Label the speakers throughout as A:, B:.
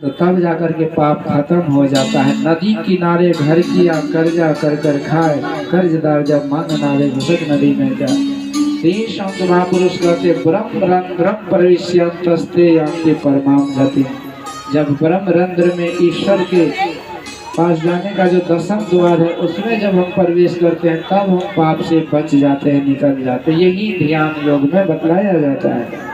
A: तो तब जाकर के पाप खत्म हो जाता है। नदी किनारे घर किया कर्जा कर कर खाए, कर्जदार जब मन नावे घुसक नदी में जाए। तीन संत महापुरुष कहते ब्रह्म रंध्रम प्रविश्यंतस्ते यान्ति परमाम गति। जब ब्रह्म रंध्र में ईश्वर के पास जाने का जो दसम द्वार है उसमें जब हम प्रवेश करते हैं तब हम पाप से बच जाते हैं, निकल जाते हैं। यही ध्यान योग में बतलाया जाता है।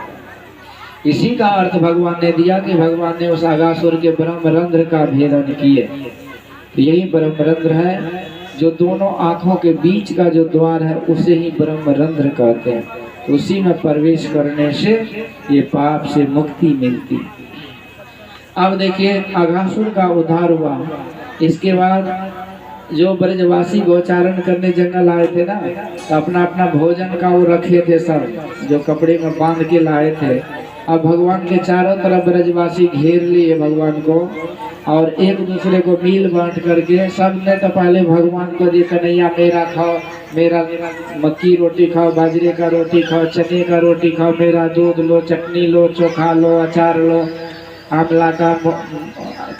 A: इसी का अर्थ भगवान ने दिया कि भगवान ने उस अगासुर के ब्रह्मरंध्र का भेदन किए। तो यही ब्रह्मरंध्र है, जो दोनों आंखों के बीच का जो द्वार है उसे ही ब्रह्मरंध्र कहते हैं। उसी में प्रवेश करने से ये पाप से मुक्ति मिलती। अब देखिए अगासुर का उद्धार हुआ। इसके बाद जो ब्रजवासी गोचारण करने जंगल आए थे ना, तो अपना अपना भोजन का वो रखे थे, सब जो कपड़े में बांध के लाए थे। अब भगवान के चारों तरफ ब्रजवासी घेर लिए भगवान को, और एक दूसरे को मिल बांट करके सब ने तो पहले भगवान को दी, कन्हैया मेरा खाओ, मेरा मक्की रोटी खाओ, बाजरे का रोटी खाओ, चने का रोटी खाओ, मेरा दूध लो, चटनी लो, चोखा लो, अचार लो, आंवला का,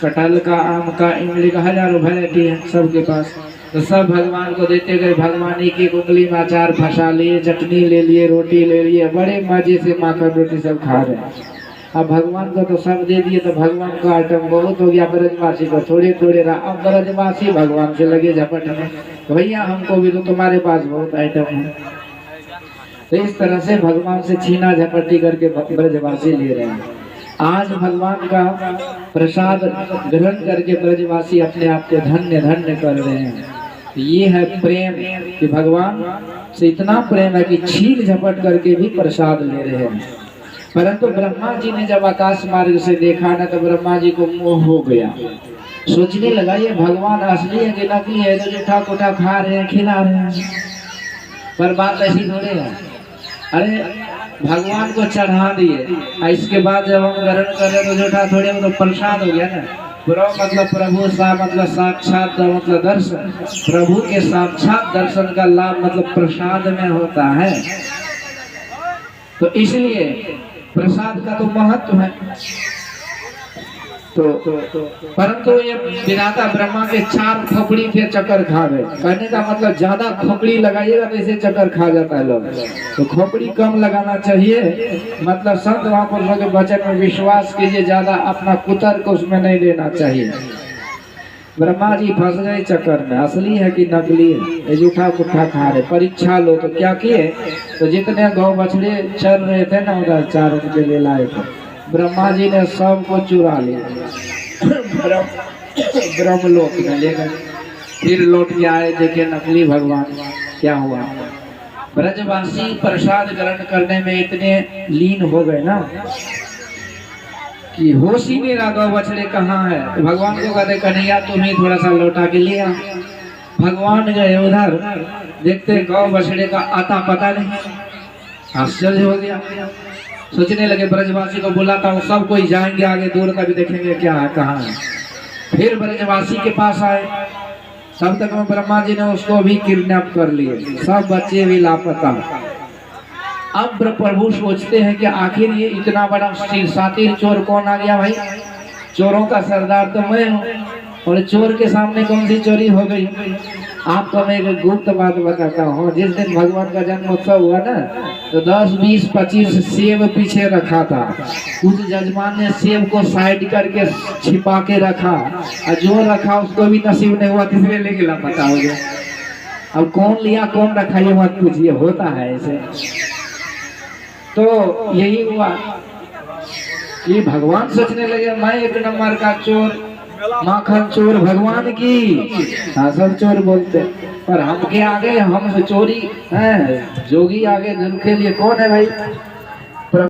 A: कटहल का, आम का, इमली का, हजारों वैरायटी है सबके पास। तो सब भगवान को देते गए। भगवान एक एक उंगली में अचार फंसा लिए, चटनी ले लिए, रोटी ले लिए, बड़े मजे से माखन रोटी सब खा रहे हैं। अब भगवान को तो सब दे दिए, तो भगवान का आइटम बहुत हो गया, ब्रजवासी को थोड़े थोड़े रहा। अब ब्रजवासी भगवान से लगे झपटने, भैया हमको भी तो तुम्हारे पास बहुत आइटम है। तो इस तरह से भगवान से छीना झपटी करके ब्रजवासी ले रहे हैं। आज भगवान का प्रसाद ग्रहण करके ब्रजवासी अपने आप को धन्य धन्य कर रहे हैं। ये है प्रेम कि भगवान से इतना प्रेम है कि छीन झपट करके भी प्रसाद ले रहे हैं। परंतु ब्रह्मा जी ने जब आकाश मार्ग से देखा ना, तो ब्रह्मा जी को मोह हो गया। सोचने लगा ये भगवान असली है कि नकली है, तो जूठा कोठा खा रहे हैं, खिला रहे हैं। पर बात ऐसी थोड़ी है। अरे भगवान को चढ़ा दिए, इसके बाद जब हम ग्रहण कर रहे तो जूठा थोड़े, तो प्रसाद हो गया ना। प्रभु मतलब प्रभु, सा मतलब साक्षात, मतलब दर्शन। प्रभु के साक्षात दर्शन का लाभ मतलब प्रसाद में होता है। तो इसलिए प्रसाद का तो महत्व है। तो परंतु ये विधाता ब्रह्मा के 4 खोपड़ी थे, चक्कर खा गए। कहने का मतलब ज्यादा खोपड़ी लगाइएगा तो इसे चक्कर खा जाता है लोग। तो खोपड़ी कम लगाना चाहिए। मतलब संत महापुरुषों के वचन में विश्वास कीजिए, ज्यादा अपना कुतर को उसमें नहीं लेना चाहिए। ब्रह्मा जी फंस गए चक्कर में, असली है कि नकली है, ये जूठा कुठा खा रहे। परीक्षा लो तो क्या किए, तो जितने गौ बछड़े चल रहे थे ना उधर, 4 उनके लिए लाए थे। ब्रह्मा जी ने सबको चुरा लिया, ब्रह्मलोक में ले गए। फिर लौट के आए, देखे नकली भगवान। क्या हुआ, ब्रजवासी प्रसाद ग्रहण करने में इतने लीन हो गए ना कि होश ही नहीं रहा गौ बछड़े कहाँ है। तो भगवान को कहते कन्हैया तुम ही थोड़ा सा लौटा के लिया। भगवान गए उधर, देखते गौ बछड़े का आता पता नहीं। आश्चर्य हो गया। सोचने लगे ब्रजवासी को बुलाता हूँ, सब कोई जाएंगे आगे दूर तक, देखेंगे क्या है कहाँ है। फिर ब्रजवासी के पास आए, तब तक में ब्रह्मा जी ने उसको भी किडनैप कर लिए, सब बच्चे भी लापता। अब प्रभु सोचते हैं कि आखिर ये इतना बड़ा सातिर चोर कौन आ गया। भाई चोरों का सरदार तो मैं हूँ, और चोर के सामने कौन सी चोरी हो गई। आपको मैं एक गुप्त बात बताता हूँ। जिस दिन भगवान का जन्मोत्सव हुआ ना, तो 10, 20, 25 सेब पीछे रखा था। उस जजमान ने सेब को साइड करके छिपा के रखा, और जो रखा उसको भी नसीब नहीं हुआ, तीसरे लेके लापता हो गया। अब कौन लिया कौन रखा ये मत पूछिए, होता है ऐसे। तो यही हुआ कि भगवान सोचने लगे मैं 1 नंबर का चोर, माखन चोर भगवान की। हाँ सब चोर बोलते, पर हम के आगे, हम चोरी है, जोगी आगे के लिए कौन है भाई।